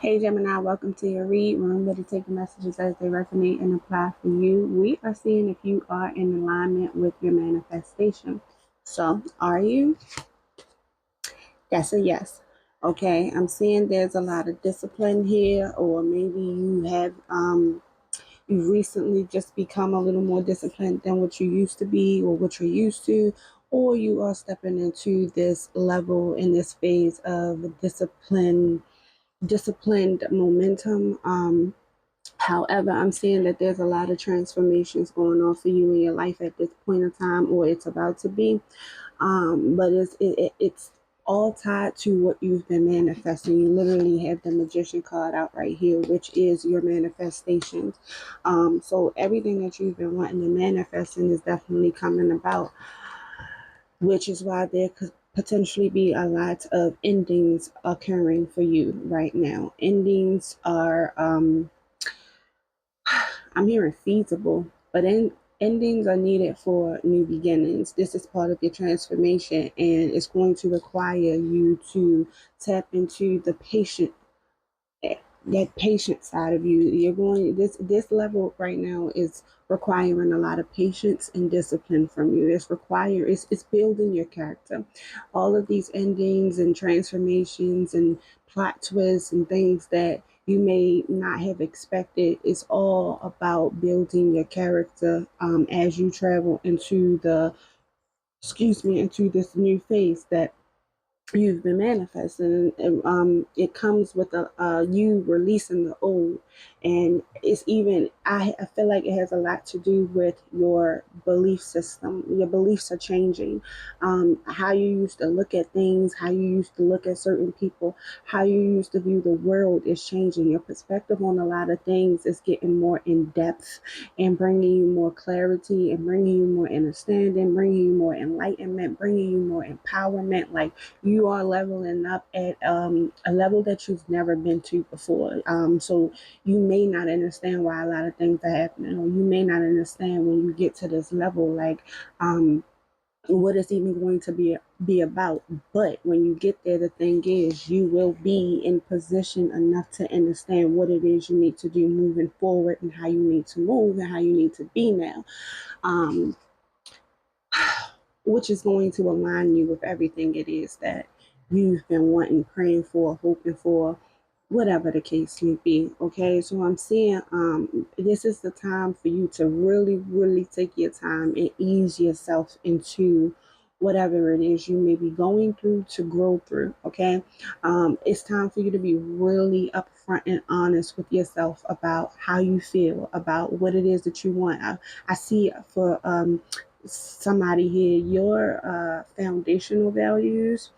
Hey Gemini, welcome to your read. Remember to take the messages as they resonate and apply for you. We are seeing if you are in alignment with your manifestation. So, are you? That's a yes. Okay, I'm seeing there's a lot of discipline here, or maybe you've recently just become a little more disciplined than what you used to be or what you're used to, or you are stepping into this level in this phase of disciplined momentum. However, I'm seeing that there's a lot of transformations going on for you in your life at this point in time, or it's about to be. But it's all tied to what you've been manifesting. You literally have the magician card out right here, which is your manifestations. So everything that you've been wanting to manifesting is definitely coming about, which is why there could potentially be a lot of endings occurring for you right now. Endings are I'm hearing feasible, but endings are needed for new beginnings. This is part of your transformation, and it's going to require you to tap into the that patient side of you. You're going this level right now is requiring a lot of patience and discipline from you. It's building your character. All of these endings and transformations and plot twists and things that you may not have expected, it's all about building your character as you travel into into this new phase that you've been manifesting. And it comes with you releasing the old, and it's even I feel like it has a lot to do with your belief system. Your beliefs are changing. How you used to look at things, how you used to look at certain people, how you used to view the world is changing. Your perspective on a lot of things is getting more in depth and bringing you more clarity and bringing you more understanding, bringing you more enlightenment, bringing you more empowerment. Like, you are leveling up at a level that you've never been to before. So you may not understand why a lot of things are happening, or you may not understand when you get to this level, like what it's even going to be about. But when you get there, the thing is, you will be in position enough to understand what it is you need to do moving forward, and how you need to move, and how you need to be now. Um, which is going to align you with everything it is that you've been wanting, praying for, hoping for, whatever the case may be. Okay, so I'm seeing this is the time for you to really, really take your time and ease yourself into whatever it is you may be going through to grow through. Okay, it's time for you to be really upfront and honest with yourself about how you feel, about what it is that you want. I see for somebody here, your foundational values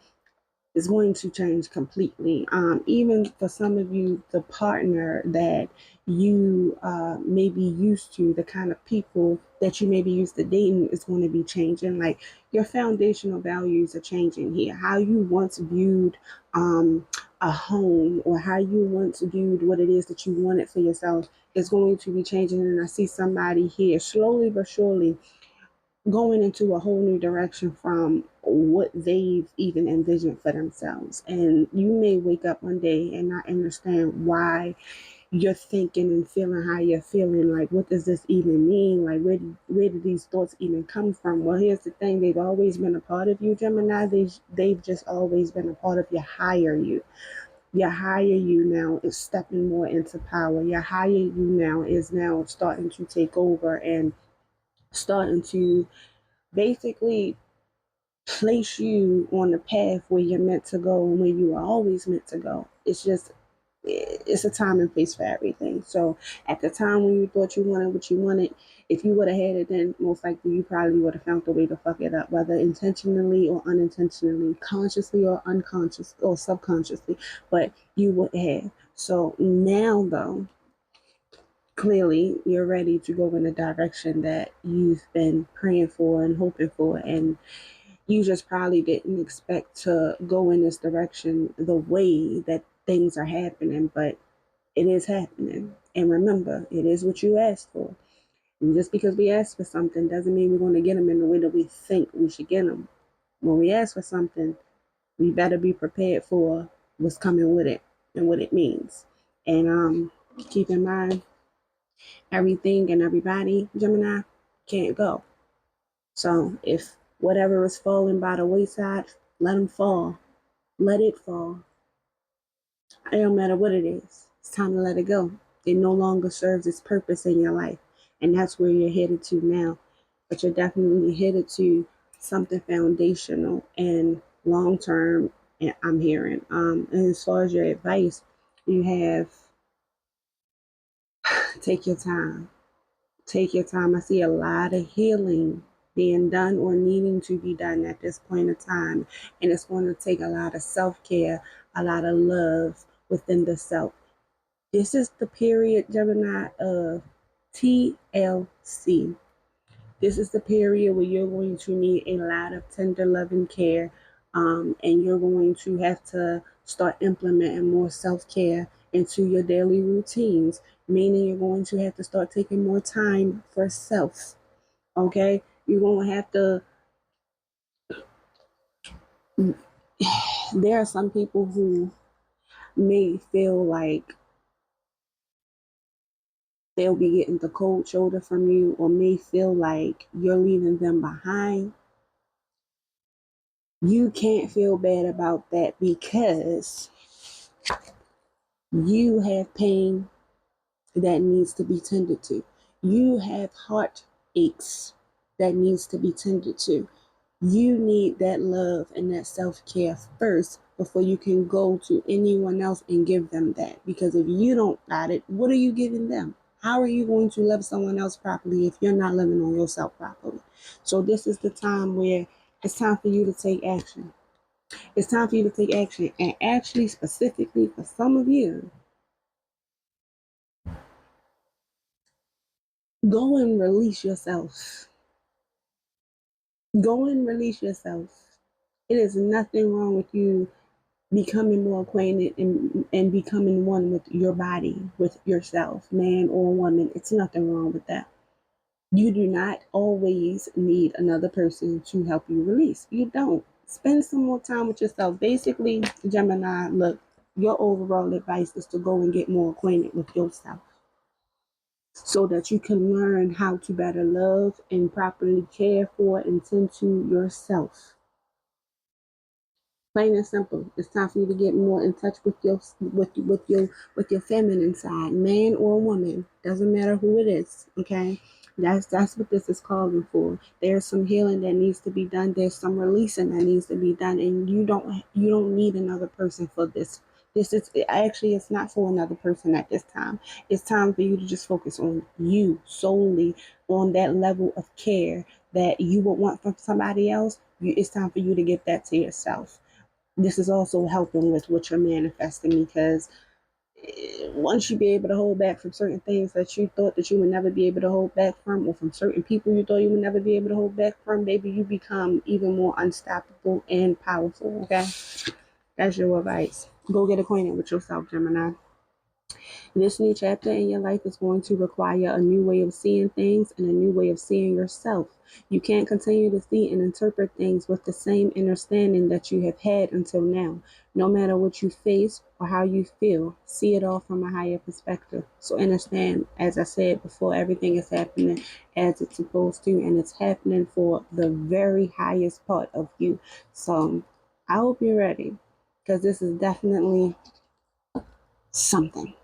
is going to change completely. Even for some of you, the partner that you may be used to, the kind of people that you may be used to dating, is going to be changing. Like, your foundational values are changing here. How you once viewed a home, or how you once viewed what it is that you wanted for yourself, is going to be changing. And I see somebody here slowly but surely going into a whole new direction from what they've even envisioned for themselves. And you may wake up one day and not understand why you're thinking and feeling how you're feeling. Like, what does this even mean? Like, where did these thoughts even come from? Well, here's the thing: they've always been a part of you, Gemini. They've just always been a part of your higher you. Your higher you now is stepping more into power. Your higher you now is now starting to take over and starting to basically place you on the path where you're meant to go and where you are always meant to go. It's a time and place for everything. So at the time when you thought you wanted what you wanted, if you would have had it, then most likely you probably would have found a way to fuck it up, whether intentionally or unintentionally, consciously or unconscious or subconsciously, but you would have. So now, though, clearly you're ready to go in the direction that you've been praying for and hoping for, and you just probably didn't expect to go in this direction the way that things are happening, but it is happening. And remember, it is what you asked for. And just because we ask for something doesn't mean we're going to get them in the way that we think we should get them. When we ask for something, we better be prepared for what's coming with it and what it means. And keep in mind, everything and everybody, Gemini, can't go. So if whatever is falling by the wayside, let them fall. Let it fall. It don't matter what it is. It's time to let it go. It no longer serves its purpose in your life. And that's where you're headed to now. But you're definitely headed to something foundational and long term. And I'm hearing. And as far as your advice, you have take your time. Take your time. I see a lot of healing being done or needing to be done at this point in time. And it's going to take a lot of self care, a lot of love within the self. This is the period, Gemini, of TLC. This is the period where you're going to need a lot of tender love and care, and you're going to have to start implementing more self care into your daily routines, meaning you're going to have to start taking more time for self. Okay? You're going to have to. There are some people who may feel like they'll be getting the cold shoulder from you or may feel like you're leaving them behind. You can't feel bad about that because you have pain that needs to be tended to. You have heart aches that needs to be tended to. You need that love and that self-care first before you can go to anyone else and give them that. Because if you don't got it, what are you giving them? How are you going to love someone else properly if you're not loving on yourself properly? So this is the time where it's time for you to take action. It's time for you to take action. And actually, specifically for some of you, go and release yourself. Go and release yourself. It is nothing wrong with you becoming more acquainted and becoming one with your body, with yourself, man or woman. It's nothing wrong with that. You do not always need another person to help you release. You don't. Spend some more time with yourself. Basically, Gemini, look, your overall advice is to go and get more acquainted with yourself so that you can learn how to better love and properly care for and tend to yourself. Plain and simple. It's time for you to get more in touch with your feminine side, man or woman. Doesn't matter who it is. Okay, that's what this is calling for. There's some healing that needs to be done. There's some releasing that needs to be done, and you don't need another person for this. This is actually it's not for another person at this time. It's time for you to just focus on you solely on that level of care that you would want from somebody else. It's time for you to get that to yourself. This is also helping with what you're manifesting because once you be able to hold back from certain things that you thought that you would never be able to hold back from, or from certain people you thought you would never be able to hold back from, baby, you become even more unstoppable and powerful. Okay, that's your advice. Go get acquainted with yourself, Gemini. This new chapter in your life is going to require a new way of seeing things and a new way of seeing yourself. You can't continue to see and interpret things with the same understanding that you have had until now. No matter what you face or how you feel, see it all from a higher perspective. So understand, as I said before, everything is happening as it's supposed to, and it's happening for the very highest part of you. So I hope you're ready because this is definitely something.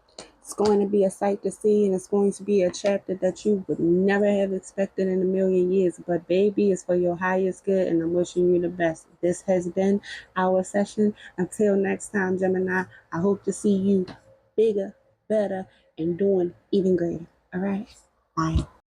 It's going to be a sight to see, and it's going to be a chapter that you would never have expected in a million years. But, baby, it's for your highest good, and I'm wishing you the best. This has been our session. Until next time, Gemini, I hope to see you bigger, better, and doing even greater. All right? Bye.